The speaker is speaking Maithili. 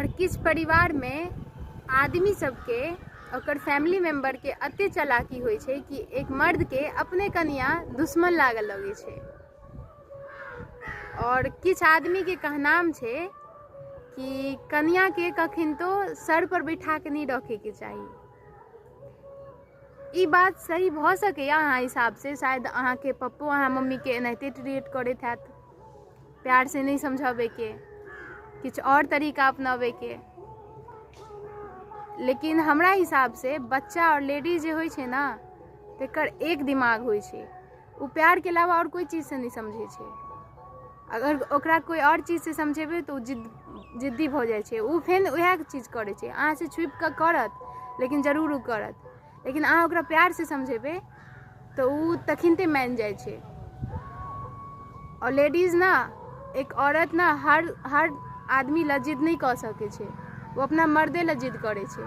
और किस परिवार में आदमी सबके और फैमिली मेंबर के अते चालाकी होय छे कि एक मर्द के अपने कनिया दुश्मन लागल लगे छे। और किछ आदमी के कहनाम छे कि कनिया के कखिन तो सर पर बैठा के नहीं रखे के चाहिए। ई बात सही भ सके अहाँ हिसाब से, शायद अहाँ के पप्पो अहाँ मम्मी के एनाहिते ट्रीट करैत हैत, प्यार से नहीं समझावे के, किछ और तरीका अपनावे के। लेकिन हमरा हिसाब से बच्चा और लेडीज जे होय छे ना, तेकर एक दिमाग होय छे, उ प्यार के अलावा और कोई चीज से नहीं समझे छे। अगर ओकरा कोई और चीज से समझेबे तो जिद्दी भ जाय छे, उ फेन उहे चीज करे छे। अहाँ से छुप के करत लेकिन जरूर उ करत, लेकिन अहाँ ओकरा प्यार से समझेबे तो उ तखिनते मान जाय छे। और लेडीज ना, एक औरत ना हर आदमी ला जिद नहीं कर सके छे, वो अपना मर्दे ला जिद करे छे।